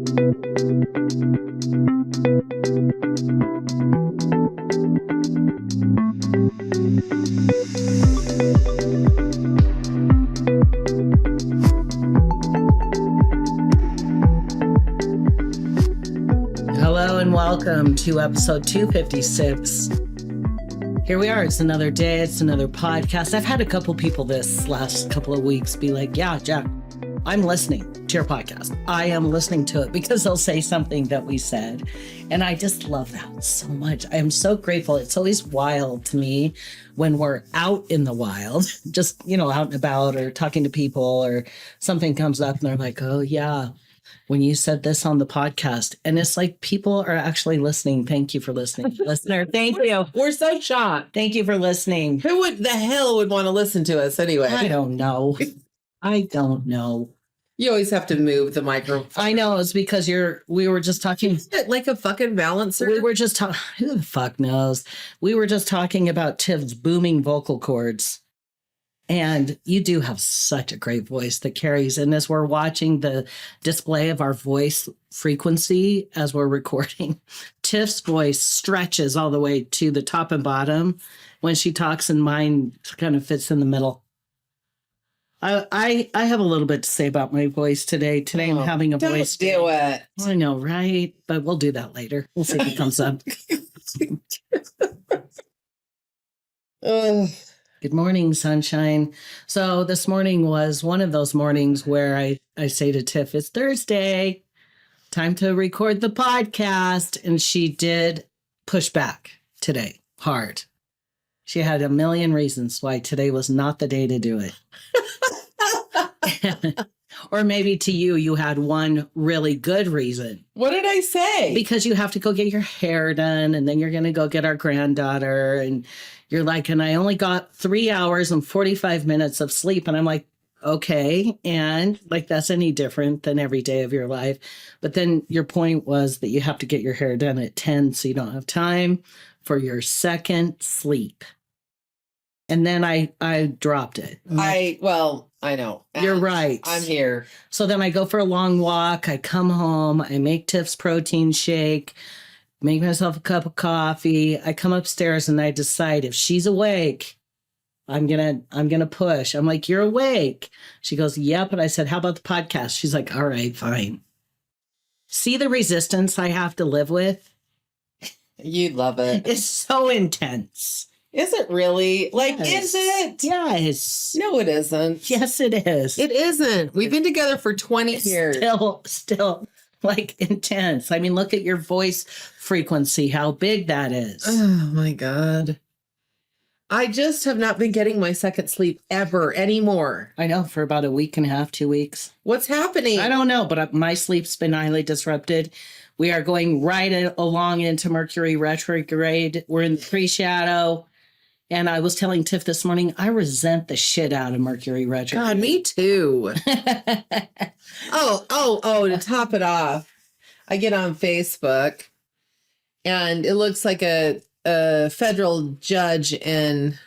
Hello and welcome to episode 256. Here we are. It's another day. It's another podcast. I've had a couple people this last couple of weeks be like, yeah, Jack, I'm listening to your podcast. I am listening to it because they'll say something that we said. And I just love that so much. I am so grateful. It's always wild to me when we're out in the wild, just, out and about or talking to people or something comes up and they're like, oh, yeah, when you said this on the podcast. And it's like people are actually listening. Thank you for listening, listener. Thank you. We're so shocked. Thank you for listening. Who the hell would want to listen to us anyway? I don't know. You always have to move the microphone. I know. It's because we were just talking. Isn't it like a fucking balancer? We were just talking. Who the fuck knows? We were just talking about Tiff's booming vocal cords. And you do have such a great voice that carries. And as we're watching the display of our voice frequency as we're recording, Tiff's voice stretches all the way to the top and bottom when she talks, and mine kind of fits in the middle. I have a little bit to say about my voice today. Today I'm having a voice day. Don't do it. I know, right? But we'll do that later. We'll see if it comes up. Good morning, sunshine. So this morning was one of those mornings where I say to Tiff, it's Thursday, time to record the podcast. And she did push back today hard. She had a million reasons why today was not the day to do it. Or maybe to you had one really good reason. What did I say? Because you have to go get your hair done, and then you're going to go get our granddaughter, and you're like, and I only got 3 hours and 45 minutes of sleep. And I'm like, okay. And like, that's any different than every day of your life. But then your point was that you have to get your hair done at 10, so you don't have time for your second sleep. And then I dropped it. I know. You're right. I'm here. So then I go for a long walk. I come home. I make Tiff's protein shake, make myself a cup of coffee. I come upstairs and I decide if she's awake, I'm gonna push. I'm like, you're awake. She goes, yep. And I said, how about the podcast? She's like, all right, fine. See the resistance I have to live with? You love it. It's so intense. Is it really? Like, Yes. Is it? Yes. No, it isn't. Yes, it is. It isn't. We've been together for 20 years. Still like intense. I mean, look at your voice frequency, how big that is. Oh my God. I just have not been getting my second sleep ever anymore. I know, for about a week and a half, 2 weeks. What's happening? I don't know, but my sleep's been highly disrupted. We are going right along into Mercury retrograde. We're in the pre-shadow. And I was telling Tiff this morning, I resent the shit out of Mercury retrograde. God, me too. To top it off, I get on Facebook and it looks like a federal judge in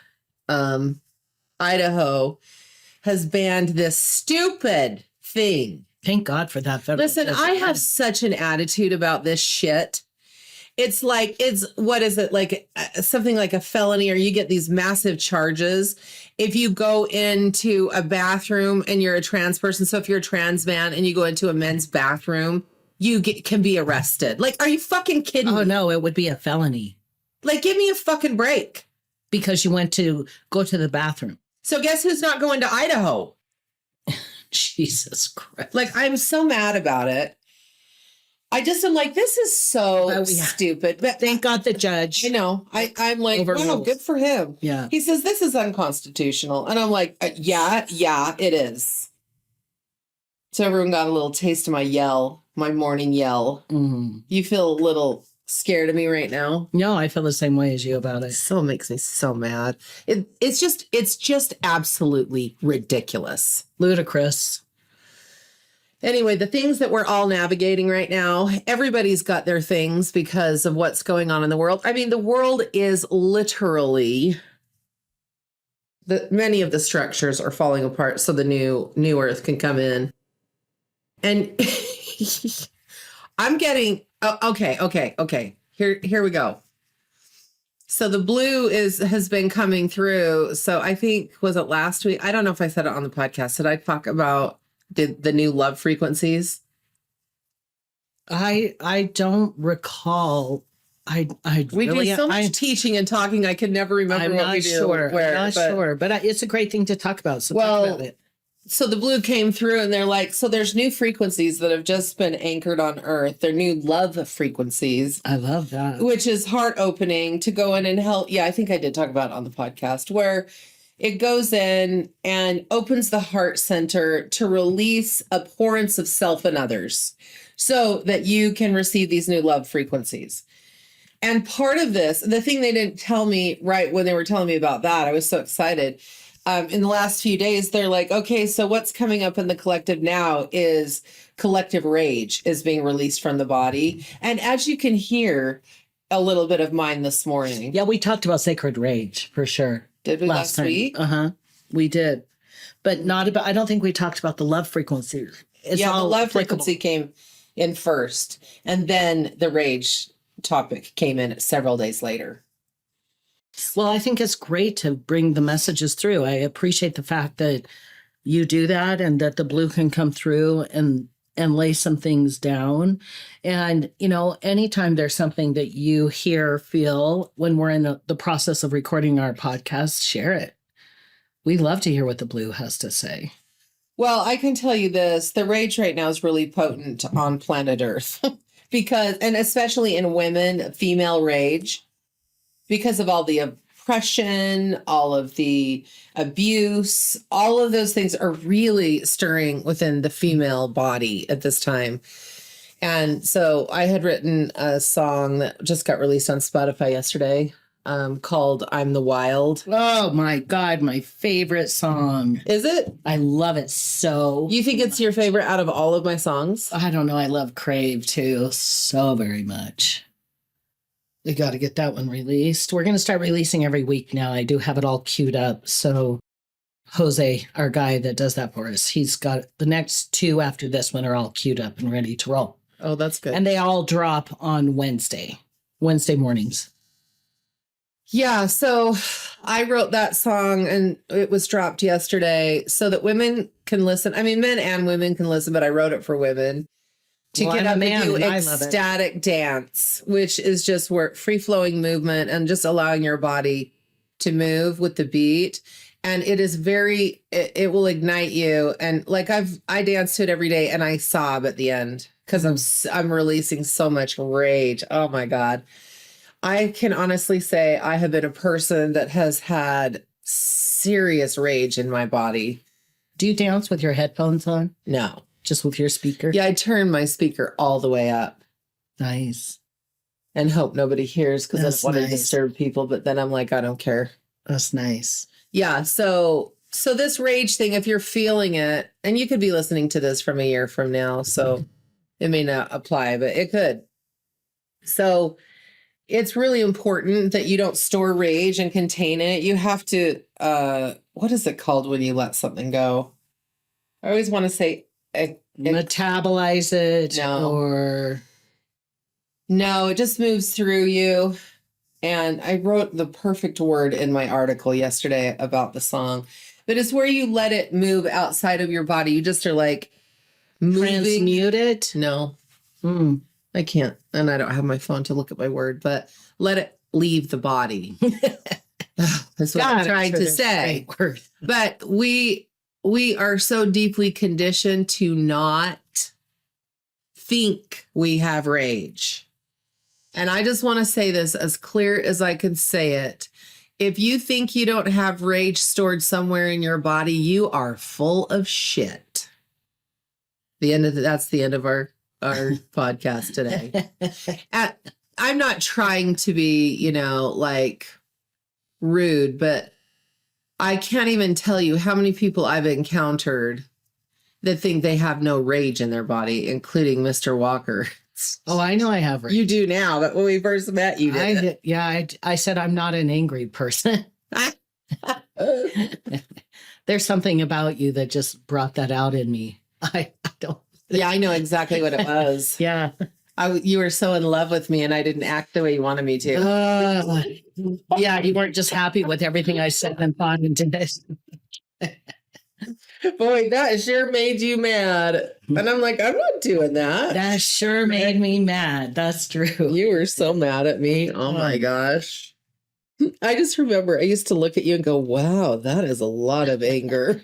Idaho has banned this stupid thing. Thank God for that. Listen, I have such an attitude about this shit. It's like, what is it? Like something like a felony, or you get these massive charges if you go into a bathroom and you're a trans person. So if you're a trans man and you go into a men's bathroom, you can be arrested. Like, are you fucking kidding me? Oh, no, it would be a felony. Like, give me a fucking break. Because you went to go to the bathroom. So guess who's not going to Idaho? Jesus Christ. Like, I'm so mad about it. I just am like, this is so stupid. But thank God the judge. I know. I'm like, wow, good for him. Yeah. He says, this is unconstitutional. And I'm like, yeah, it is. So everyone got a little taste of my morning yell. Mm-hmm. You feel a little scared of me right now? No, I feel the same way as you about it. So it makes me so mad. It's just absolutely ridiculous. Ludicrous. Anyway, the things that we're all navigating right now, everybody's got their things because of what's going on in the world. I mean, the world is literally, many of the structures are falling apart so the new earth can come in. And I'm getting, okay. Here we go. So the blue has been coming through. So I think, was it last week? I don't know if I said it on the podcast. Did I talk about the new love frequencies? I don't recall. We really, do so much teaching and talking. I can never remember I'm what not we do. sure. I'm not sure, but it's a great thing to talk about. So talk about it. So the blue came through and they're like, so there's new frequencies that have just been anchored on Earth. They're new love frequencies. I love that. Which is heart opening to go in and help. Yeah, I think I did talk about it on the podcast, where it goes in and opens the heart center to release abhorrence of self and others so that you can receive these new love frequencies. And part of this, the thing they didn't tell me right when they were telling me about that, I was so excited. In the last few days, they're like, okay, so what's coming up in the collective now is collective rage is being released from the body. And as you can hear, a little bit of mine this morning. Yeah, we talked about sacred rage for sure. Did we last week? We did. But not about, I don't think we talked about the love frequency. It's the love applicable. frequency came in first. And then the rage topic came in several days later. Well, I think it's great to bring the messages through. I appreciate the fact that you do that and that the blue can come through and lay some things down. And, anytime there's something that you hear, feel when we're in the process of recording our podcast, share it. We love to hear what the blue has to say. Well, I can tell you this, the rage right now is really potent on planet Earth because, and especially in women, female rage, because of all the oppression, all of the abuse, all of those things are really stirring within the female body at this time. And so I had written a song that just got released on Spotify yesterday called I'm the Wild. Oh my God, my favorite song. Is it? I love it so. You think it's your favorite out of all of my songs? I don't know. I love Crave too so very much. We got to get that one released. We're going to start releasing every week now. I do have it all queued up. So Jose, our guy that does that for us, he's got the next two after this one are all queued up and ready to roll. Oh, that's good. And they all drop on Wednesday mornings. Yeah. So I wrote that song and it was dropped yesterday so that women can listen. I mean, men and women can listen, but I wrote it for women. To get up and do ecstatic dance, which is just where free-flowing movement and just allowing your body to move with the beat. And it is it will ignite you. And like I dance to it every day and I sob at the end because I'm releasing so much rage. Oh my God. I can honestly say I have been a person that has had serious rage in my body. Do you dance with your headphones on? No. Just with your speaker? Yeah, I turn my speaker all the way up. Nice. And hope nobody hears because I don't want to disturb people. But then I'm like, I don't care. That's nice. Yeah. So this rage thing, if you're feeling it, and you could be listening to this from a year from now, so it may not apply, but it could. So it's really important that you don't store rage and contain it. You have to, what is it called when you let something go? I always want to say, metabolize it. No, it just moves through you. And I wrote the perfect word in my article yesterday about the song, but it's where you let it move outside of your body. You just are like moving. Transmute it? No, I can't. And I don't have my phone to look at my word, but let it leave the body. That's what I'm trying to say. But we are so deeply conditioned to not think we have rage. And I just want to say this as clear as I can say it. If you think you don't have rage stored somewhere in your body, you are full of shit. That's the end of our podcast today. I'm not trying to be, like rude, but I can't even tell you how many people I've encountered that think they have no rage in their body, including Mr. Walker. Oh, I know I have rage. You do now, but when we first met, you did. I said I'm not an angry person. There's something about you that just brought that out in me. I don't. Yeah, I know exactly what it was. Yeah. You were so in love with me and I didn't act the way you wanted me to. Yeah, you weren't just happy with everything I said and thought and did. Boy, that sure made you mad. And I'm like, I'm not doing that. That sure made me mad. That's true. You were so mad at me. Oh my gosh. I just remember I used to look at you and go, wow, that is a lot of anger.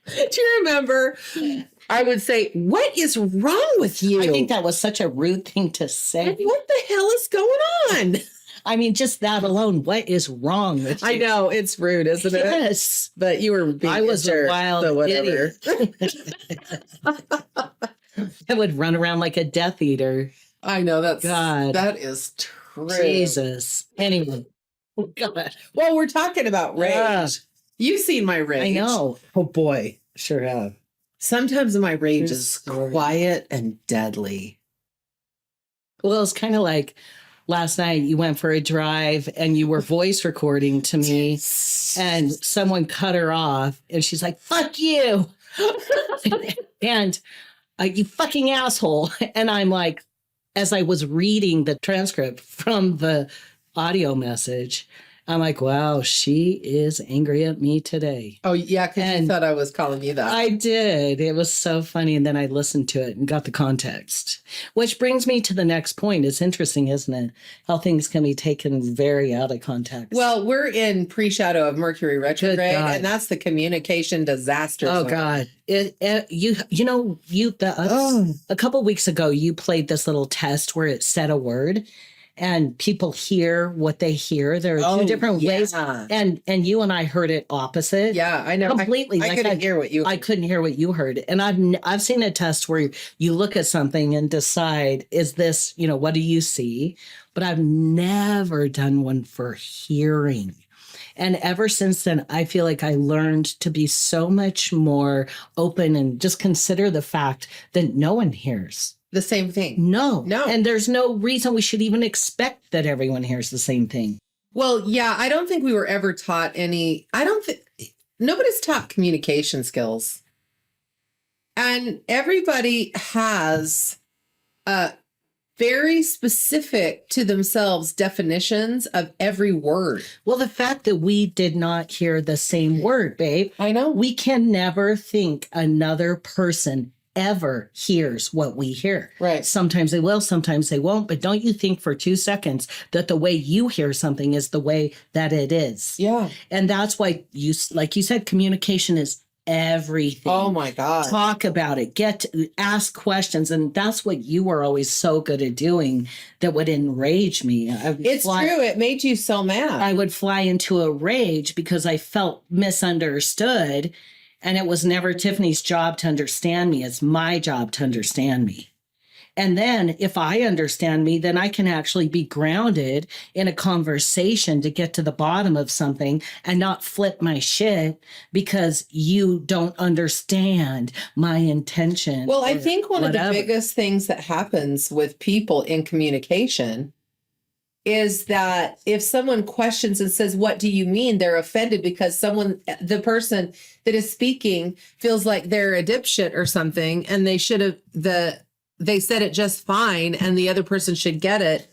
Do you remember? I would say, what is wrong with you? I think that was such a rude thing to say. What the hell is going on? I mean, just that alone. What is wrong with you? I know it's rude, isn't it? Yes. But you were being I was a wild so whatever. I would run around like a Death Eater. I know God. That is true. Jesus. Anyway. God. Well, we're talking about rage. You've seen my rage. I know. Oh boy. Sure have. Sometimes my rage is quiet and deadly. Well, it's kind of like last night you went for a drive and you were voice recording to me and someone cut her off and she's like, fuck you. And you fucking asshole. And I'm like, as I was reading the transcript from the audio message, I'm like, wow, she is angry at me today. Oh, yeah, because you thought I was calling you that. I did. It was so funny. And then I listened to it and got the context, which brings me to the next point. It's interesting, isn't it? How things can be taken very out of context. Well, we're in pre-shadow of Mercury retrograde, and that's the communication disaster. Oh, God. A couple weeks ago, you played this little test where it said a word. And people hear what they hear. There are two different ways. And you and I heard it opposite. Yeah, I know. Completely. I couldn't hear what you heard. I couldn't hear what you heard. And I've seen a test where you look at something and decide, is this, what do you see? But I've never done one for hearing. And ever since then, I feel like I learned to be so much more open and just consider the fact that no one hears the same thing. No. And there's no reason we should even expect that everyone hears the same thing. Well, yeah, I don't think we were ever taught nobody's taught communication skills. And everybody has very specific to themselves definitions of every word. Well, the fact that we did not hear the same word, babe. I know. We can never think another person ever hears what we hear. Right. Sometimes they will, sometimes they won't. But don't you think for 2 seconds that the way you hear something is the way that it is? Yeah. And that's why like you said, communication is everything. Oh my God. Talk about it. Ask questions. And that's what you were always so good at doing that would enrage me. It's true. It made you so mad. I would fly into a rage because I felt misunderstood. And it was never Tiffany's job to understand me. It's my job to understand me. And then if I understand me, then I can actually be grounded in a conversation to get to the bottom of something and not flip my shit because you don't understand my intention. Well, I think one of the biggest things that happens with people in communication is that if someone questions and says, what do you mean? They're offended because the person that is speaking feels like they're a dipshit or something. And they said it just fine. And the other person should get it.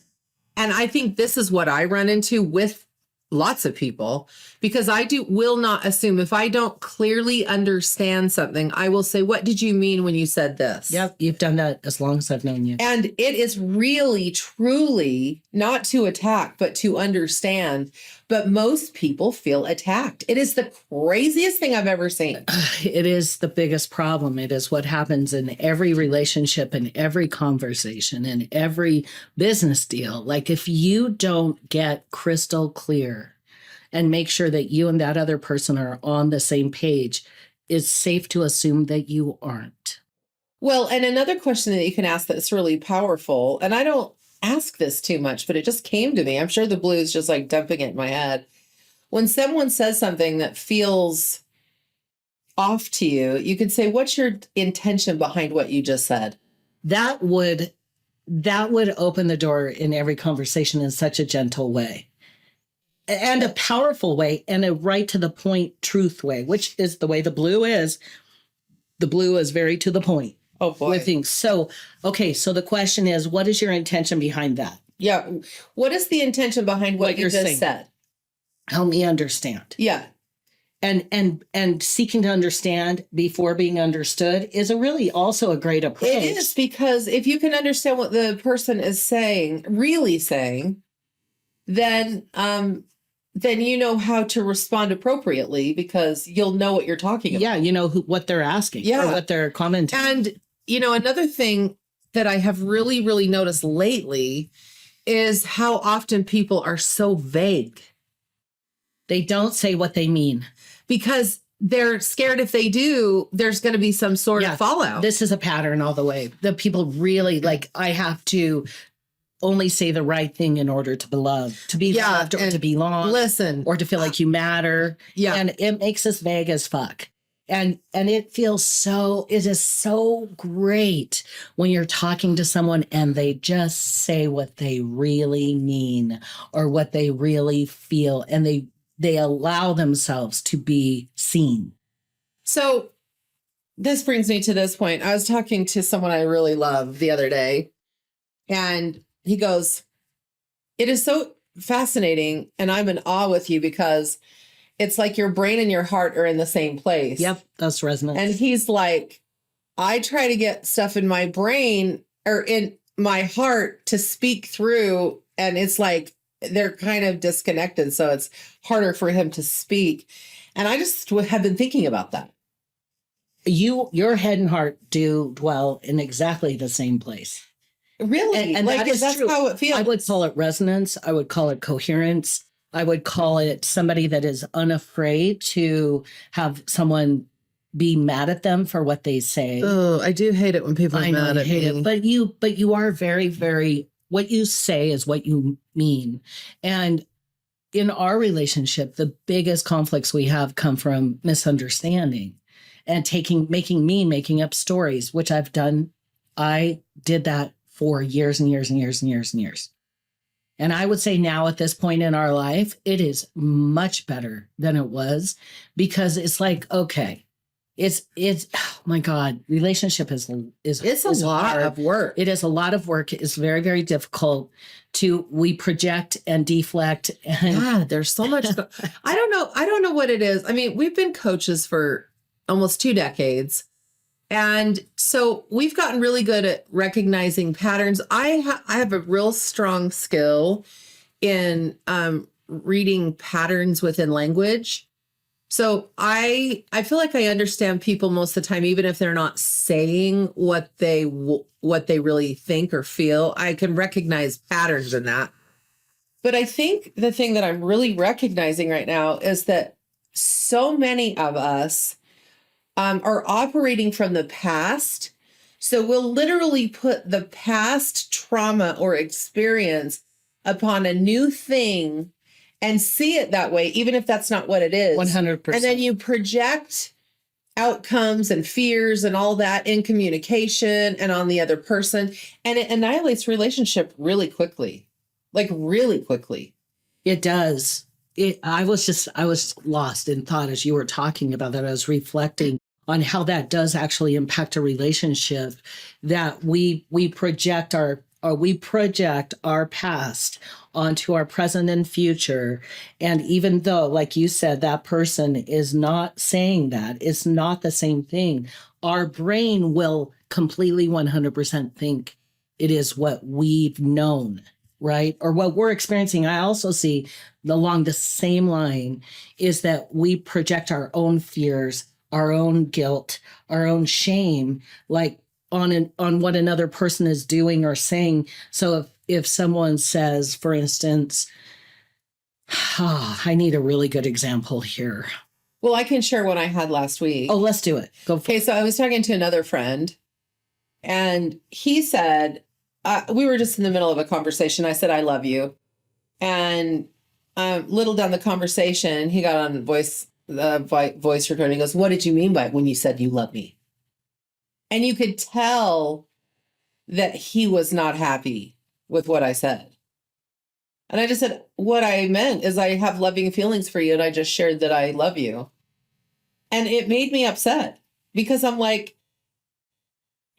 And I think this is what I run into with lots of people, because I will not assume if I don't clearly understand something, I will say, what did you mean when you said this? Yep. You've done that as long as I've known you. And it is really, truly not to attack, but to understand. But most people feel attacked. It is the craziest thing I've ever seen. It is the biggest problem. It is what happens in every relationship, in every conversation, in every business deal. Like if you don't get crystal clear and make sure that you and that other person are on the same page, it's safe to assume that you aren't. Well, and another question that you can ask that's really powerful, and I don't ask this too much, but it just came to me. I'm sure the blue is just like dumping it in my head. When someone says something that feels off to you, you can say, what's your intention behind what you just said? That would open the door in every conversation in such a gentle way. And a powerful way and a right to the point truth way, which is the way the blue is. The blue is very to the point. Oh boy. with things. So, okay. So the question is, what is your intention behind that? Yeah. What is the intention behind what you you're just saying. said? Help me understand. Yeah. And seeking to understand before being understood is really also a great approach. It is, because if you can understand what the person is saying, really saying, then you know how to respond appropriately, because you'll know what you're talking about. Yeah, you know what they're asking or what they're commenting. And, another thing that I have really, really noticed lately is how often people are so vague. They don't say what they mean. Because they're scared if they do, there's going to be some sort of fallout. This is a pattern all the way. The people really I have to only say the right thing in order to be loved, or to belong. Listen. Or to feel like you matter. Yeah. And it makes us vague as fuck. And it is so great when you're talking to someone and they just say what they really mean or what they really feel, and they allow themselves to be seen. So this brings me to this point. I was talking to someone I really love the other day, and he goes, "It is so fascinating, and I'm in awe with you, because it's like your brain and your heart are in the same place." Yep, that's resonance. And he's like, "I try to get stuff in my brain or in my heart to speak through, and it's like they're kind of disconnected, so it's harder for him to speak." And I just have been thinking about that. Your head and heart do dwell in exactly the same place. Really? And that's true. How it feels. I would call it resonance. I would call it coherence. I would call it somebody that is unafraid to have someone be mad at them for what they say. Oh, I do hate it when people are mad at me. It. But you are very, very, what you say is what you mean. And in our relationship, the biggest conflicts we have come from misunderstanding and making up stories, which I've done. I did that for years and years and years and years and years. And I would say now at this point in our life, it is much better than it was, because it's like, okay, it's oh my God, relationship is a lot hard. of work. It is a lot of work. It's very, very difficult we project and deflect. And there's so much. I don't know what it is. I mean, we've been coaches for almost 2 decades. And so we've gotten really good at recognizing patterns. I have a real strong skill in reading patterns within language. So I feel like I understand people most of the time, even if they're not saying what they really think or feel. I can recognize patterns in that. But I think the thing that I'm really recognizing right now is that so many of us are operating from the past. So we'll literally put the past trauma or experience upon a new thing and see it that way, even if that's not what it is. 100%. And then you project outcomes and fears and all that in communication and on the other person. And it annihilates relationship really quickly, like really quickly. It does. I was lost in thought as you were talking about that. I was reflecting on how that does actually impact a relationship, that we project our past onto our present and future. And even though, like you said, that person is not saying that, it's not the same thing, our brain will completely 100% think it is what we've known, right? Or what we're experiencing. I also see along the same line is that we project our own fears, our own guilt, our own shame, like on what another person is doing or saying. So if someone says, for instance, I need a really good example here. Well, I can share one I had last week. Oh, let's do it. Go for it. Okay, so I was talking to another friend, and he said, we were just in the middle of a conversation. I said, "I love you." And little down the conversation, he got on voice recording. He goes, "What did you mean by it when you said you love me?" And you could tell that he was not happy with what I said. And I just said, what I meant is I have loving feelings for you, and I just shared that I love you. And it made me upset, because I'm like,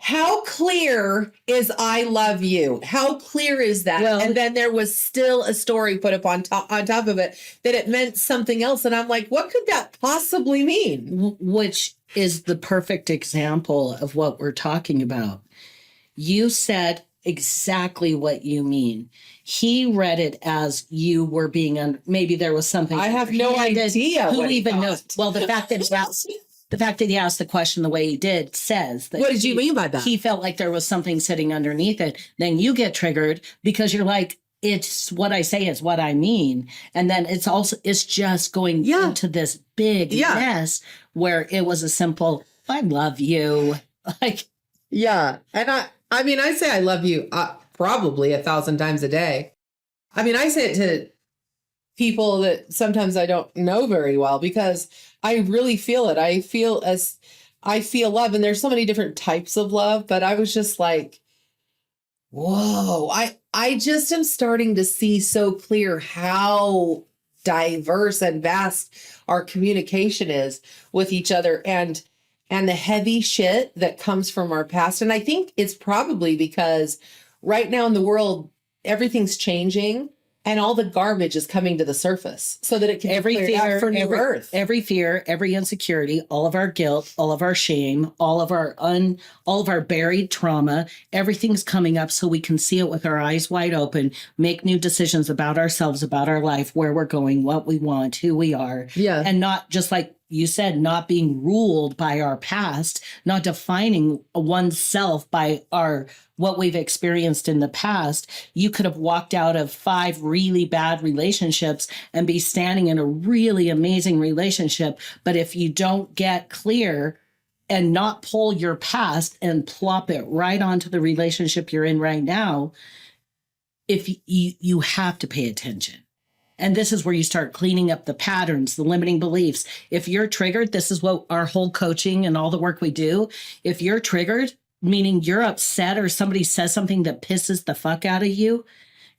how clear is I love you? How clear is that? Well, and then there was still a story put up on top of it that it meant something else. And I'm like, what could that possibly mean? which is the perfect example of what we're talking about. You said exactly what you mean. He read it as you were being maybe there was something. I have no idea. Who what even he knows? thought. Well, the fact that he asked the question the way he did says that. What did you mean by that? He felt like there was something sitting underneath it. Then you get triggered because you're like, it's what I say is what I mean. And then it's just going into this big mess where it was a simple, I love you. Like, yeah. And I mean, I say I love you probably 1,000 times a day. I mean, I say it to people that sometimes I don't know very well because I really feel it. I feel love, and there's so many different types of love, but I was just like, whoa, I just am starting to see so clear how diverse and vast our communication is with each other and the heavy shit that comes from our past. And I think it's probably because right now in the world, everything's changing and all the garbage is coming to the surface so that it can every be cleared fear out for new earth. Every fear, every insecurity, all of our guilt, all of our shame, all of our buried trauma, everything's coming up so we can see it with our eyes wide open, make new decisions about ourselves, about our life, where we're going, what we want, who we are. Yeah. And not just like you said, not being ruled by our past, not defining oneself by what we've experienced in the past. You could have walked out of 5 really bad relationships and be standing in a really amazing relationship. But if you don't get clear and not pull your past and plop it right onto the relationship you're in right now, if you have to pay attention. And this is where you start cleaning up the patterns, the limiting beliefs. If you're triggered, this is what our whole coaching and all the work we do. If you're triggered, meaning you're upset or somebody says something that pisses the fuck out of you,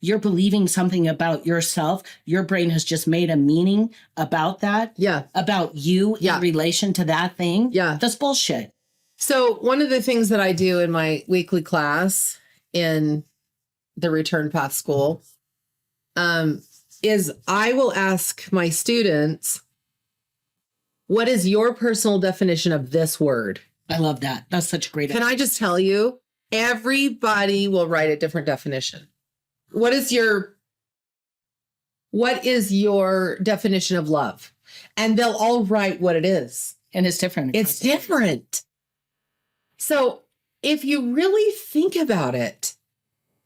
you're believing something about yourself. Your brain has just made a meaning about that. Yeah. About you in relation to that thing. Yeah. That's bullshit. So one of the things that I do in my weekly class in the Return Path School, is I will ask my students, what is your personal definition of this word? I love that. That's such a great Can I just tell you, everybody will write a different definition. What is your definition of love? And they'll all write what it is. And it's different. It's different. So if you really think about it,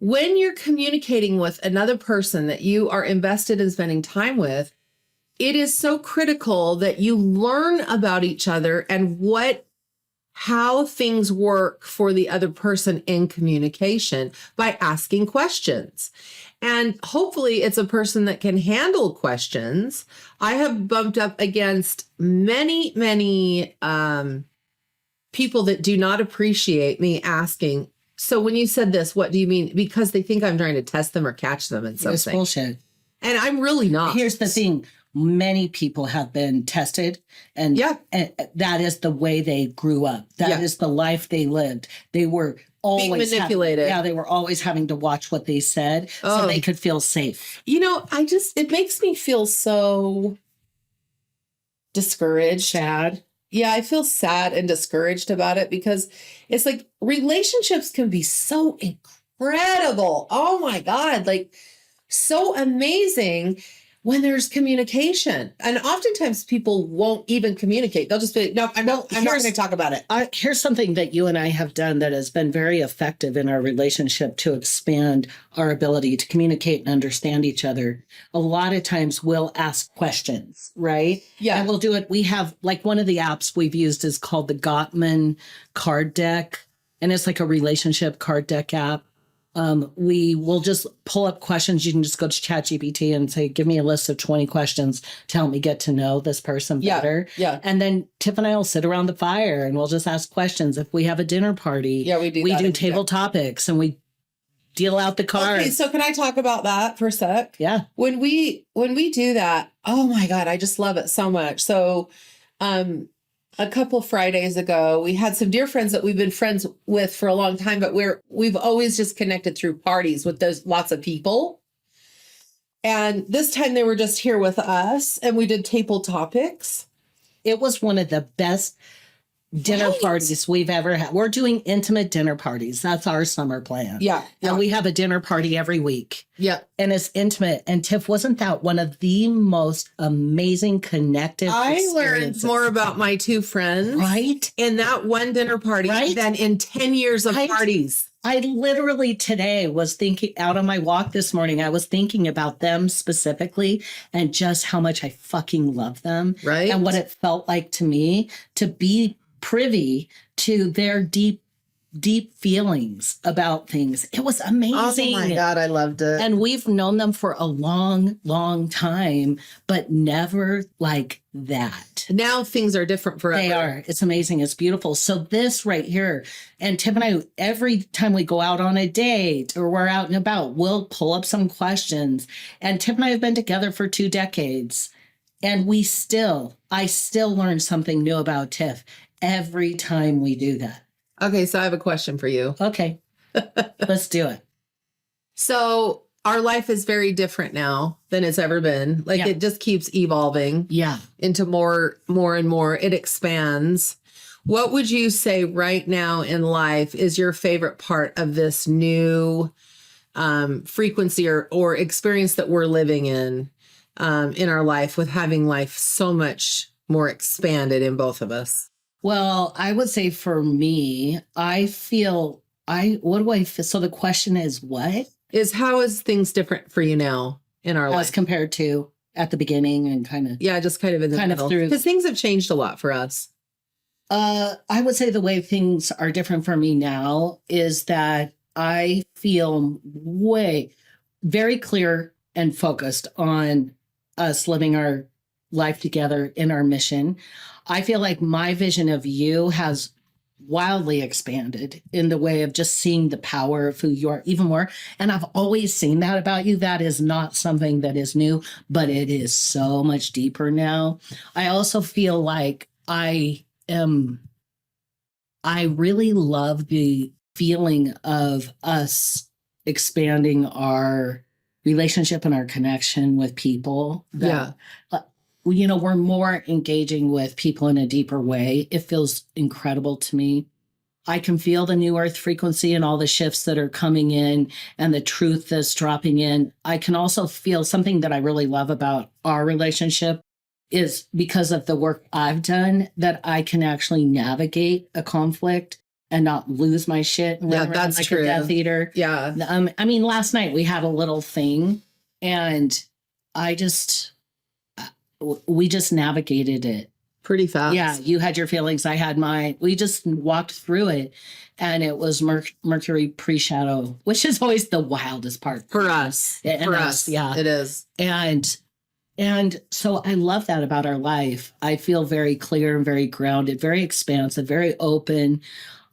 when you're communicating with another person that you are invested in spending time with, it is so critical that you learn about each other and how things work for the other person in communication by asking questions. And hopefully it's a person that can handle questions. I have bumped up against many, many people that do not appreciate me asking, so when you said this, what do you mean? Because they think I'm trying to test them or catch them in something. It's bullshit. And I'm really not. Here's the thing. Many people have been tested and that is the way they grew up. That is the life they lived. They were always being manipulated. They were always having to watch what they said so they could feel safe. You know, it makes me feel so discouraged. Sad. Yeah, I feel sad and discouraged about it because it's like relationships can be so incredible. Oh my God, like so amazing when there's communication. And oftentimes people won't even communicate. They'll just be, no, I'm not going to talk about it. Here's something that you and I have done that has been very effective in our relationship to expand our ability to communicate and understand each other. A lot of times we'll ask questions, right? Yeah. And we'll do it. We have like one of the apps we've used is called the Gottman card deck. And it's like a relationship card deck app. We will just pull up questions. You can just go to ChatGPT and say, give me a list of 20 questions to help me get to know this person better. Yeah. And then Tiff and I will sit around the fire and we'll just ask questions. If we have a dinner party, we do table topics and we deal out the cards. Okay, so can I talk about that for a sec? Yeah. When we do that, oh my God, I just love it so much. So, a couple Fridays ago, we had some dear friends that we've been friends with for a long time, but we've always just connected through parties with those lots of people. And this time they were just here with us and we did table topics. It was one of the best dinner parties we've ever had. We're doing intimate dinner parties. That's our summer plan. Yeah. And we have a dinner party every week. Yeah. And it's intimate. And Tiff, wasn't that one of the most amazing connective I learned experiences? more about my two friends Right? in that one dinner party Right? than in 10 years of Right? parties. I literally today was thinking out on my walk this morning, I was thinking about them specifically and just how much I fucking love them. Right. And what it felt like to me to be privy to their deep feelings about things. It was amazing. Oh my God, I loved it. And we've known them for a long, long time, but never like that. Now things are different forever. They are. It's amazing. It's beautiful. So this right here, and Tiff and I, every time we go out on a date or we're out and about, we'll pull up some questions. And Tiff and I have been together for 2 decades. And I still learn something new about Tiff every time we do that. Okay, so I have a question for you. Okay, let's do it. So our life is very different now than it's ever been. Like Yeah. it just keeps evolving Yeah. into more and more. It expands. What would you say right now in life is your favorite part of this new frequency or experience that we're living in our life, with having life so much more expanded in both of us? Well, I would say for me, what do I feel? So the question is what? How is things different for you now in our As life? compared to at the beginning and kind of. Yeah, just kind of in the Kind of middle. through- Because things have changed a lot for us. I would say the way things are different for me now is that I feel very clear and focused on us living our life together in our mission. I feel like my vision of you has wildly expanded in the way of just seeing the power of who you are even more. And I've always seen that about you. That is not something that is new, but it is so much deeper now. I also feel like I really love the feeling of us expanding our relationship and our connection with people. We're more engaging with people in a deeper way. It feels incredible to me. I can feel the new earth frequency and all the shifts that are coming in and the truth that's dropping in. I can also feel something that I really love about our relationship is because of the work I've done, that I can actually navigate a conflict and not lose my shit and run around that's like true. a Death Eater. Yeah. Last night we had a little thing and we just navigated it. Pretty fast. Yeah, you had your feelings, I had mine. We just walked through it, and it was Mercury pre-shadow, which is always the wildest part For us. Yeah, It is. And so I love that about our life. I feel very clear and very grounded, very expansive, very open.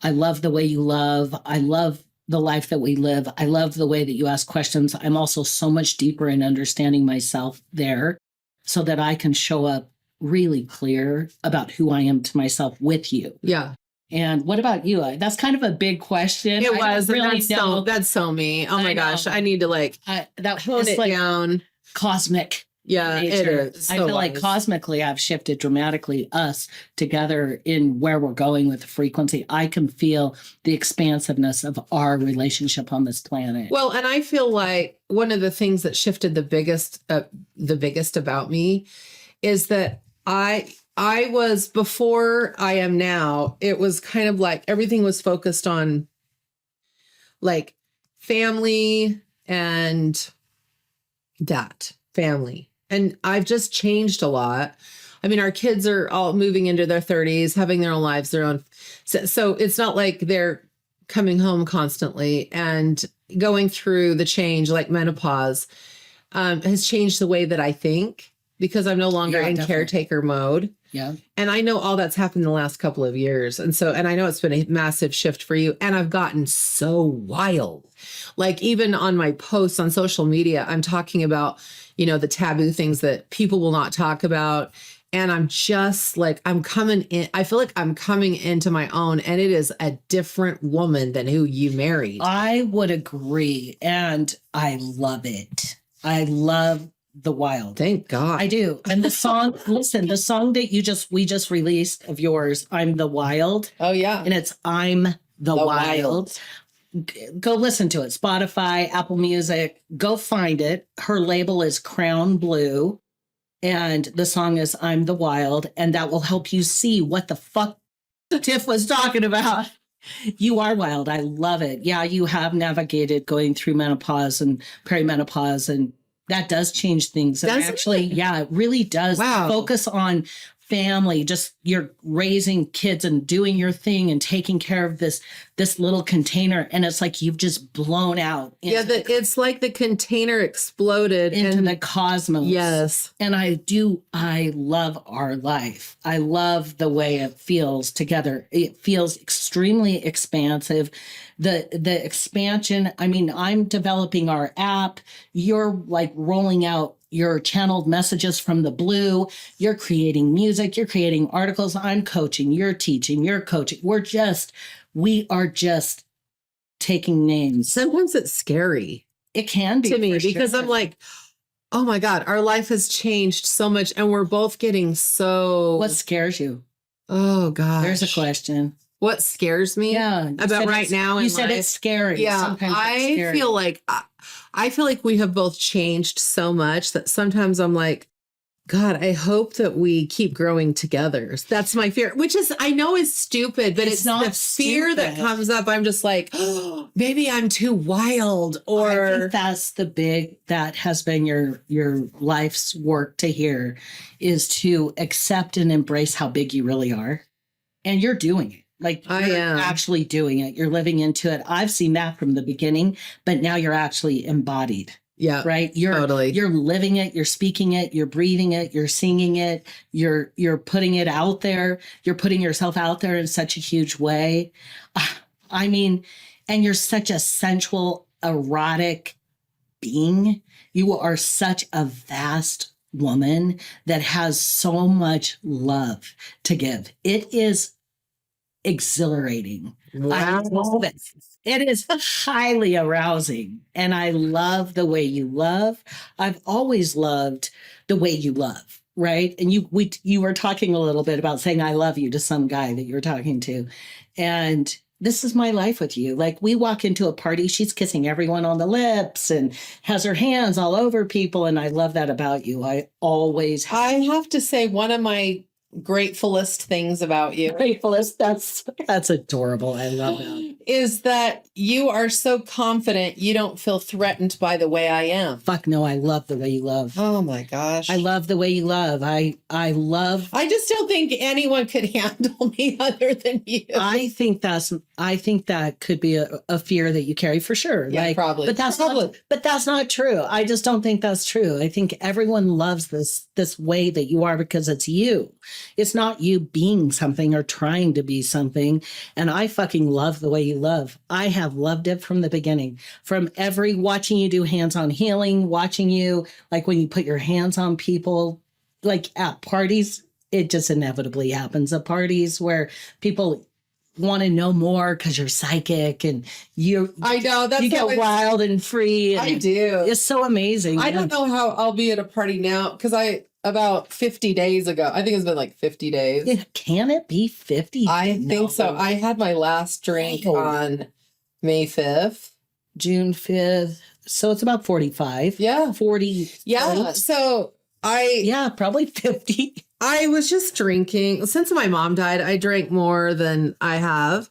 I love the way you love. I love the life that we live. I love the way that you ask questions. I'm also so much deeper in understanding myself there, so that I can show up really clear about who I am to myself with you. Yeah. And what about you? That's kind of a big question. It I was. don't really And know. that's so me. Oh I my know. gosh. I need to That hone was it like down. cosmic. Yeah, nature. it is. I So feel like wise. cosmically I've shifted dramatically us together in where we're going with the frequency. I can feel the expansiveness of our relationship on this planet. Well, and I feel like one of the things that shifted the biggest about me is that I was, before I am now, it was kind of like everything was focused on like family and family. And I've just changed a lot. I mean, our kids are all moving into their 30s, having their own lives, their own. So it's not like they're coming home constantly, and going through the change, like menopause, has changed the way that I think, because I'm no longer Yeah, in definitely. caretaker mode. Yeah. And I know all that's happened in the last couple of years. And I know it's been a massive shift for you. And I've gotten so wild. Like even on my posts on social media, I'm talking about, the taboo things that people will not talk about. And I'm just like, I'm coming in. I feel like I'm coming into my own, and it is a different woman than who you married. I would agree. And I love it. I love the wild. Thank God. I do. And the song, listen, the song that we just released of yours, I'm the Wild. Oh, yeah. And it's I'm the Wild. Go listen to it. Spotify, Apple Music, go find it. Her label is Crown Blue. And the song is I'm the Wild. And that will help you see what the fuck Tiff was talking about. You are wild. I love it. Yeah, you have navigated going through menopause and perimenopause, and that does change things. And actually, yeah, it really does. Wow. Focus on family, just you're raising kids and doing your thing and taking care of this little container, and it's like you've just blown out. It's like the container exploded into the cosmos. Yes. And I love our life. I love the way it feels together. It feels extremely expansive. The expansion, I mean, I'm developing our app. You're like rolling out your channeled messages from the blue. You're creating music. You're creating articles. I'm coaching. You're teaching. You're coaching. We are just taking names. Sometimes it's scary. It can be to me because I'm like, oh my God, our life has changed so much, and we're both getting so. What scares you? Oh gosh. There's a question. What scares me? Yeah. About right now in You said life? it's scary. Yeah. Sometimes it's scary. I feel like we have both changed so much that sometimes I'm like, God, I hope that we keep growing together. That's my fear, which is, I know is stupid, but it's not the fear that comes up. I'm just like, oh, maybe I'm too wild, or I think that has been your life's work to hear, is to accept and embrace how big you really are. And you're doing it. Like you're actually doing it. You're living into it. I've seen that from the beginning, but now you're actually embodied. Yeah. Right. You're living it. You're speaking it. You're breathing it. You're singing it. You're putting it out there. You're putting yourself out there in such a huge way. I mean, and you're such a sensual, erotic being. You are such a vast woman that has so much love to give. It is exhilarating. Wow. I love it. It is highly arousing. And I love the way you love. I've always loved the way you love, right? And you were talking a little bit about saying I love you to some guy that you were talking to. And this is my life with you. Like we walk into a party, she's kissing everyone on the lips and has her hands all over people. And I love that about you. I always have. I have to say, one of my gratefulest things about you. Gratefulest. That's adorable. I love that. Is that you are so confident you don't feel threatened by the way I am. Fuck no, I love the way you love. Oh my gosh. I love the way you love. I just don't think anyone could handle me other than you. I think that could be a fear that you carry for sure. Yeah, probably. But that's not true. I just don't think that's true. I think everyone loves this way that you are because it's you. It's not you being something or trying to be something. And I fucking love the way you love. I have loved it from the beginning. From watching you do hands-on healing, watching you, like when you put your hands on people, like at parties, it just inevitably happens at parties where people want to know more because you're psychic and I know you get wild and free. And I do. It's so amazing. I don't know how I'll be at a party now because about 50 days ago, I think it's been like 50 days. Can it be 50? I think so. I had my last drink on May 5th. June 5th. So it's about 45. Yeah. 40. Yeah. So probably 50. I was just drinking. Since my mom died, I drank more than I have.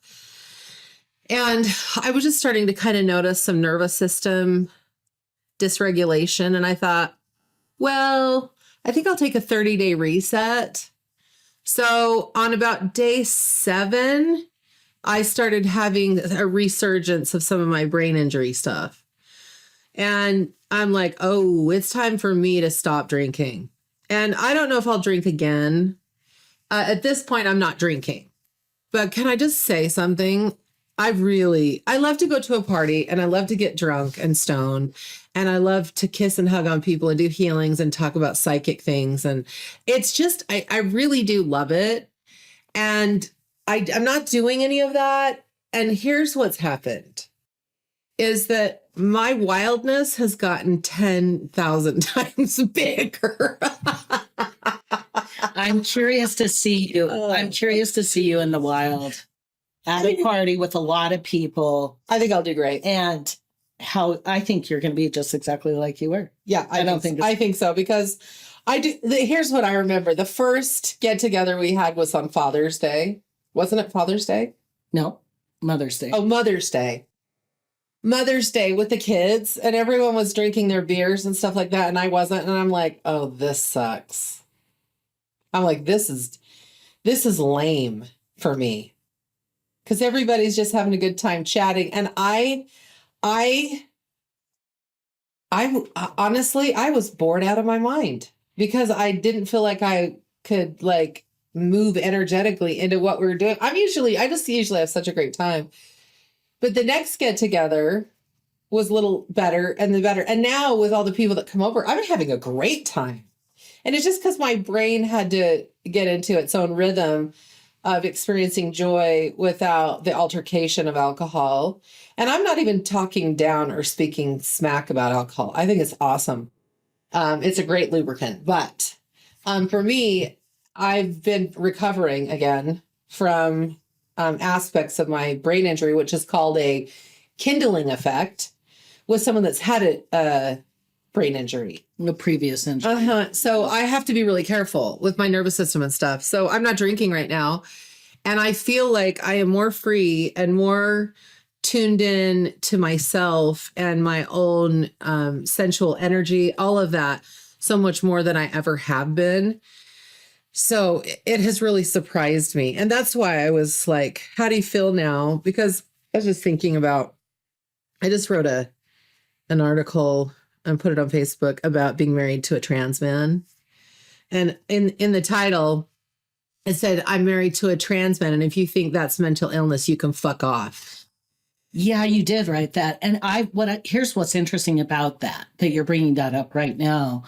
And I was just starting to kind of notice some nervous system dysregulation. And I thought, well, I think I'll take a 30-day reset. So on about day 7, I started having a resurgence of some of my brain injury stuff. And I'm like, oh, it's time for me to stop drinking. And I don't know if I'll drink again. At this point, I'm not drinking. But can I just say something? I love to go to a party and I love to get drunk and stoned. And I love to kiss and hug on people and do healings and talk about psychic things. And it's just, I really do love it. And I'm not doing any of that. And here's what's happened is that my wildness has gotten 10,000 times bigger. I'm curious to see you. I'm curious to see you in the wild at a party with a lot of people. I think I'll do great. And how I think you're going to be just exactly like you were. Yeah, I think so because here's what I remember. The first get together we had was on Father's Day. Wasn't it Father's Day? No, Mother's Day. Oh, Mother's Day. Mother's Day with the kids and everyone was drinking their beers and stuff like that. And I wasn't. And I'm like, oh, this sucks. I'm like, this is lame for me. Because everybody's just having a good time chatting. And I honestly, I was bored out of my mind because I didn't feel like I could like move energetically into what we were doing. I just usually have such a great time. But the next get together was a little better and the better. And now with all the people that come over, I'm having a great time. And it's just because my brain had to get into its own rhythm of experiencing joy without the altercation of alcohol. And I'm not even talking down or speaking smack about alcohol. I think it's awesome. It's a great lubricant. But for me, I've been recovering again from aspects of my brain injury, which is called a kindling effect with someone that's had a brain injury. The previous injury. So I have to be really careful with my nervous system and stuff. So I'm not drinking right now. And I feel like I am more free and more tuned in to myself and my own sensual energy, all of that, so much more than I ever have been. So it has really surprised me. And that's why I was like, how do you feel now? Because I was just thinking about, I just wrote an article and put it on Facebook about being married to a trans man. And in the title, it said, I'm married to a trans man. And if you think that's mental illness, you can fuck off. Yeah, you did write that. And here's what's interesting about that you're bringing that up right now.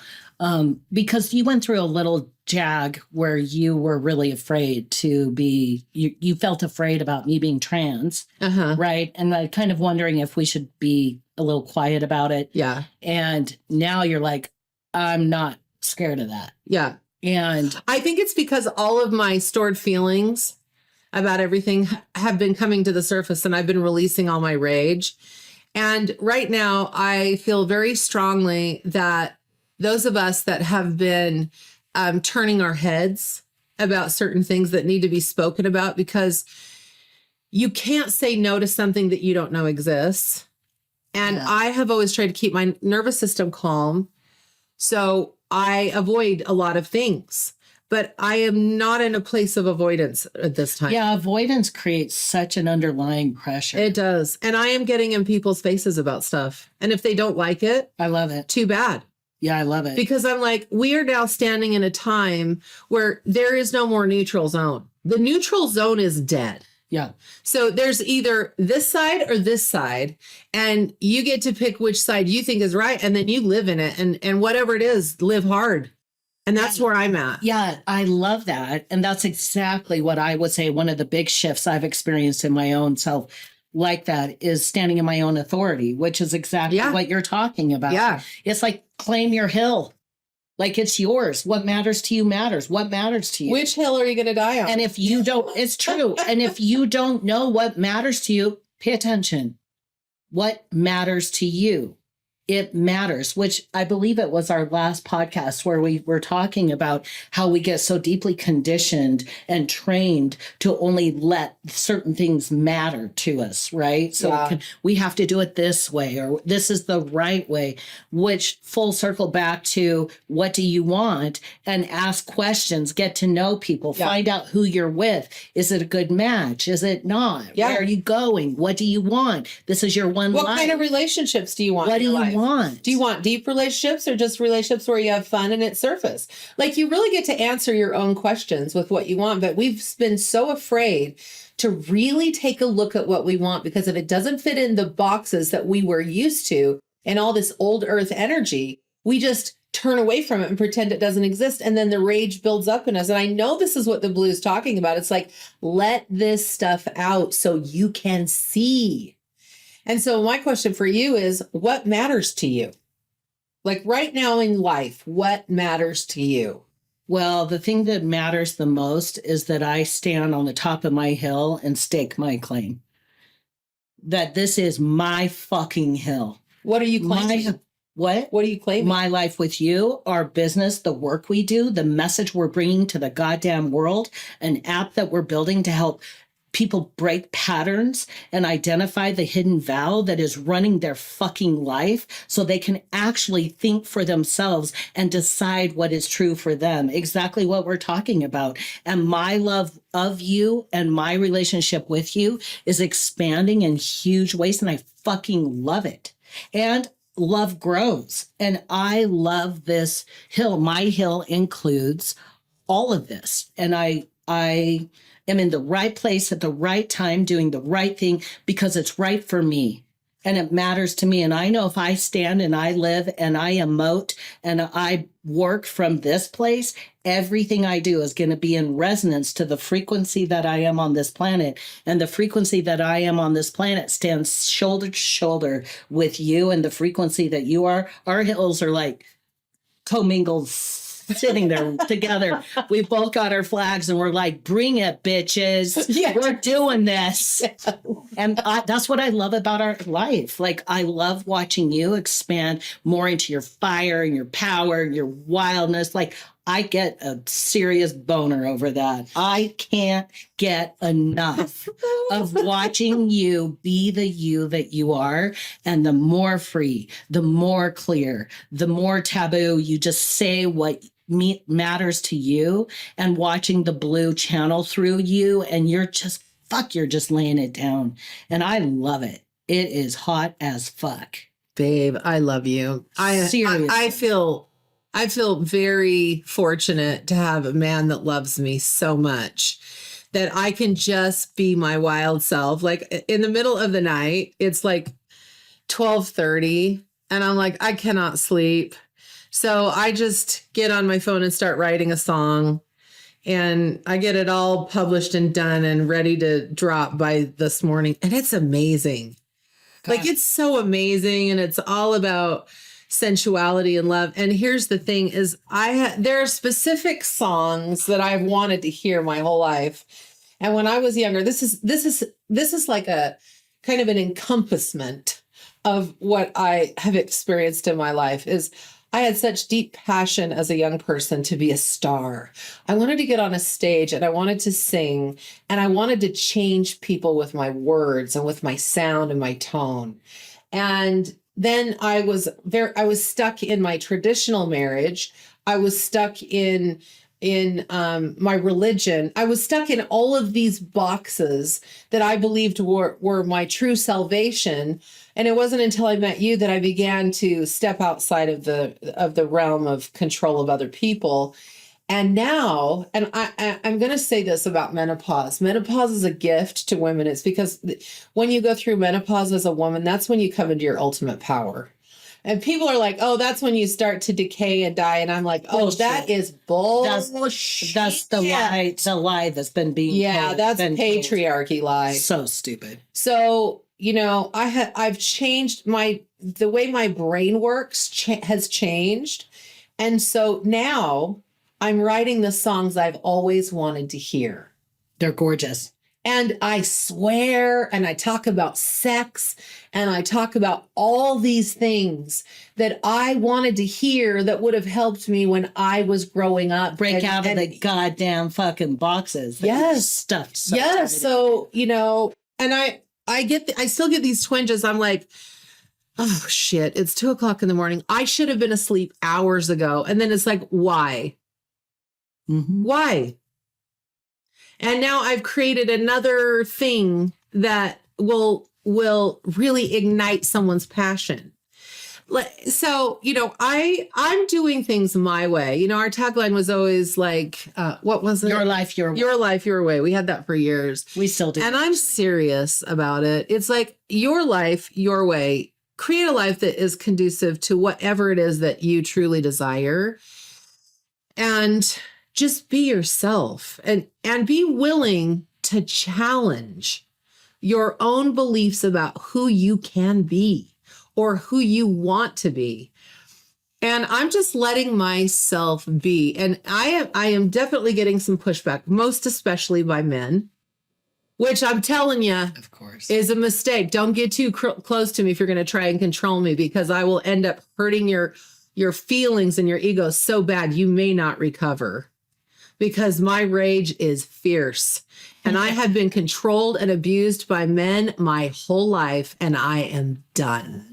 Because you went through a little jag where you were really afraid to be, you felt afraid about me being trans, right? And I'm kind of wondering if we should be a little quiet about it. Yeah. And now you're like, I'm not scared of that. Yeah. And I think it's because all of my stored feelings about everything have been coming to the surface and I've been releasing all my rage. And right now I feel very strongly that those of us that have been turning our heads about certain things that need to be spoken about, because you can't say no to something that you don't know exists. And I have always tried to keep my nervous system calm. So I avoid a lot of things, but I am not in a place of avoidance at this time. Yeah, avoidance creates such an underlying pressure. It does. And I am getting in people's faces about stuff. And if they don't like it, I love it. Too bad. Yeah, I love it. Because I'm like, we are now standing in a time where there is no more neutral zone. The neutral zone is dead. Yeah. So there's either this side or this side, and you get to pick which side you think is right, and then you live in it, and whatever it is, live hard. And that's where I'm at. Yeah, I love that. And that's exactly what I would say. One of the big shifts I've experienced in my own self like that is standing in my own authority, which is exactly what you're talking about. Yeah. It's like claim your hill. Like it's yours. What matters to you matters. What matters to you? Which hill are you going to die on? And if you don't, it's true. And if you don't know what matters to you, pay attention. What matters to you? It matters, which I believe it was our last podcast where we were talking about how we get so deeply conditioned and trained to only let certain things matter to us, right? So we have to do it this way, or this is the right way, which full circle back to what do you want, and ask questions, get to know people, find out who you're with. Is it a good match? Is it not? Where are you going? What do you want? This is your one life. What kind of relationships do you want? What do you want? Do you want deep relationships or just relationships where you have fun and it's surface? Like, you really get to answer your own questions with what you want, but we've been so afraid to really take a look at what we want, because if it doesn't fit in the boxes that we were used to and all this old earth energy, we just turn away from it and pretend it doesn't exist. And then the rage builds up in us. And I know this is what the blue is talking about. It's like, let this stuff out so you can see. And so my question for you is, what matters to you? Like right now in life, what matters to you? Well, the thing that matters the most is that I stand on the top of my hill and stake my claim. That this is my fucking hill. What are you claiming? What are you claiming? My life with you, our business, the work we do, the message we're bringing to the goddamn world, an app that we're building to help people break patterns and identify the hidden vow that is running their fucking life so they can actually think for themselves and decide what is true for them. Exactly what we're talking about. And my love of you and my relationship with you is expanding in huge ways, and I fucking love it. And love grows. And I love this hill. My hill includes all of this. And I am in the right place at the right time, doing the right thing because it's right for me and it matters to me. And I know if I stand and I live and I emote and I work from this place, everything I do is going to be in resonance to the frequency that I am on this planet. And the frequency that I am on this planet stands shoulder to shoulder with you, and the frequency that you are. Our hills are like commingled, sitting there together. We both got our flags and we're like, bring it, bitches. Yeah. We're doing this. Yeah. And that's what I love about our life. Like, I love watching you expand more into your fire and your power and your wildness. Like, I get a serious boner over that. I can't get enough of watching you be the you that you are. And the more free, the more clear, the more taboo you just say what matters to you, and watching the blue channel through you. And you're just, you're just laying it down. And I love it. It is hot as fuck. Babe, I love you. Seriously. I feel very fortunate to have a man that loves me so much that I can just be my wild self. Like in the middle of the night, it's like 12:30 and I'm like, I cannot sleep. So I just get on my phone and start writing a song, and I get it all published and done and ready to drop by this morning. And it's amazing. God. Like, it's so amazing. And it's all about sensuality and love. And here's the thing is there are specific songs that I've wanted to hear my whole life. And when I was younger, this is like a kind of an encompassment of what I have experienced in my life. Is I had such deep passion as a young person to be a star. I wanted to get on a stage and I wanted to sing, and I wanted to change people with my words and with my sound and my tone. And then I was stuck in my traditional marriage. I was stuck in my religion. I was stuck in all of these boxes that I believed were my true salvation. And it wasn't until I met you that I began to step outside of the realm of control of other people. And now, and I'm going to say this about menopause. Menopause is a gift to women. It's because when you go through menopause as a woman, that's when you come into your ultimate power. And people are like, oh, that's when you start to decay and die. And I'm like, oh, bullshit. That is bullshit. That's the lie that's been being told. That's patriarchy lie. So stupid. So, I've changed the way my brain works has changed. And so now I'm writing the songs I've always wanted to hear. They're gorgeous. And I swear, and I talk about sex, and I talk about all these things that I wanted to hear that would have helped me when I was growing up. Break out of the goddamn fucking boxes. Yes. Stuff. Yes. So, and I still get these twinges. I'm like, oh shit, it's 2:00 in the morning. I should have been asleep hours ago. And then it's like, why? Mm-hmm. Why? And now I've created another thing that will really ignite someone's passion. So, I'm doing things my way. Our tagline was always like, what was it? Your life, your way. Your life, your way. We had that for years. We still do. And I'm serious about it. It's like your life, your way. Create a life that is conducive to whatever it is that you truly desire. And just be yourself and be willing to challenge your own beliefs about who you can be or who you want to be. And I'm just letting myself be. And I am definitely getting some pushback, most especially by men, which I'm telling you, of course, is a mistake. Don't get too close to me if you're going to try and control me, because I will end up hurting your feelings and your ego so bad you may not recover, because my rage is fierce. And I have been controlled and abused by men my whole life, and I am done.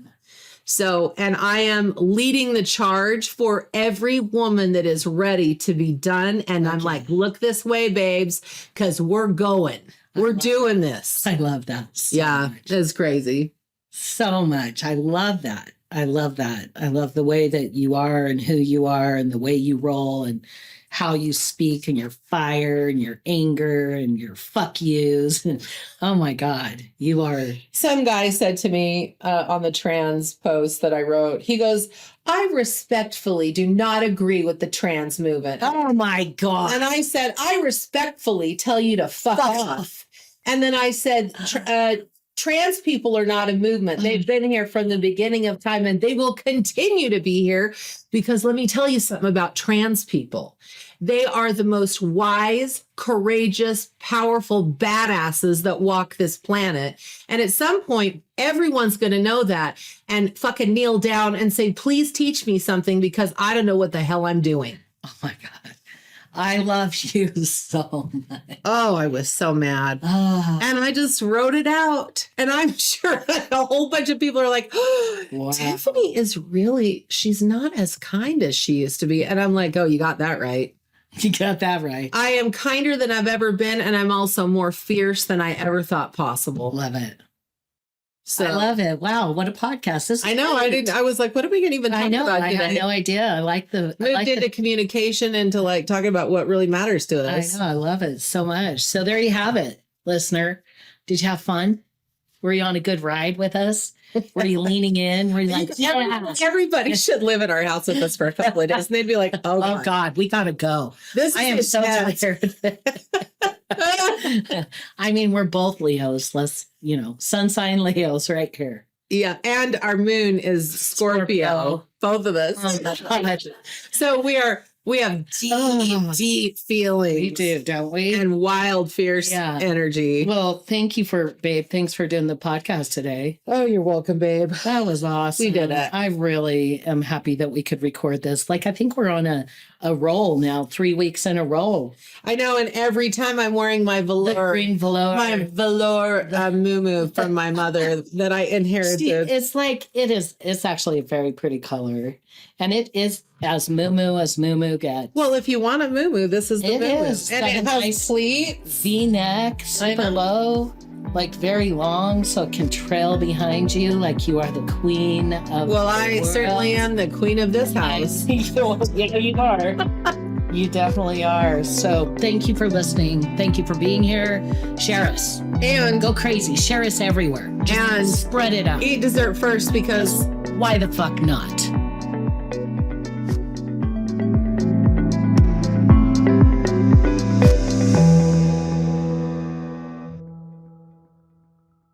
So, and I am leading the charge for every woman that is ready to be done. And I'm like, look this way, babes, because we're going. We're doing this. I love that. So much. It's crazy. So much. I love that. I love that. I love the way that you are and who you are and the way you roll and how you speak and your fire and your anger and your fuck yous. Oh my God, you are. Some guy said to me on the trans post that I wrote, he goes, I respectfully do not agree with the trans movement. Oh my God. And I said, I respectfully tell you to fuck off. And then I said, trans people are not a movement. They've been here from the beginning of time, and they will continue to be here, because let me tell you something about trans people. They are the most wise, courageous, powerful badasses that walk this planet. And at some point, everyone's going to know that and fucking kneel down and say, please teach me something, because I don't know what the hell I'm doing. Oh my God. I love you so much. Oh, I was so mad. And I just wrote it out. And I'm sure a whole bunch of people are like, oh, wow. Tiffany is really, she's not as kind as she used to be. And I'm like, oh, you got that right. You got that right. I am kinder than I've ever been. And I'm also more fierce than I ever thought possible. Love it. So I love it. Wow, what a podcast! This I know. Great. I was like, what are we going to even talk about today? I had no idea. I like the moved into communication, into like talking about what really matters to us. I know. I love it so much. So there you have it, listener. Did you have fun? Were you on a good ride with us? Were you leaning in? Were you like, yeah. Everybody should live in our house with us for a couple of days, and they'd be like, oh God, we gotta go. I am so tired. I mean, we're both Leos. Let's, sun sign Leos right here. Yeah. And our moon is Scorpio. Both of us. Oh, so we have deep feelings. We do, don't we? And wild, fierce energy. Well, thank you babe. Thanks for doing the podcast today. Oh, you're welcome, babe. That was awesome. We did it. I really am happy that we could record this. Like, I think we're on a roll now, 3 weeks in a row. I know. And every time I'm wearing my velour, the green velour, muumuu from my mother that I inherited. See, it's actually a very pretty color. And it is as muumuu gets. Well, if you want a muumuu, this is the muumuu. Is. And it has pleats. V-neck, super low, like very long, so it can trail behind you like you are the queen of Well, the I world. Certainly am the queen of this house. Yeah, you are. You definitely are. So thank you for listening. Thank you for being here. Share us. And go crazy. Share us everywhere. And spread it out. Eat dessert first, because why the fuck not?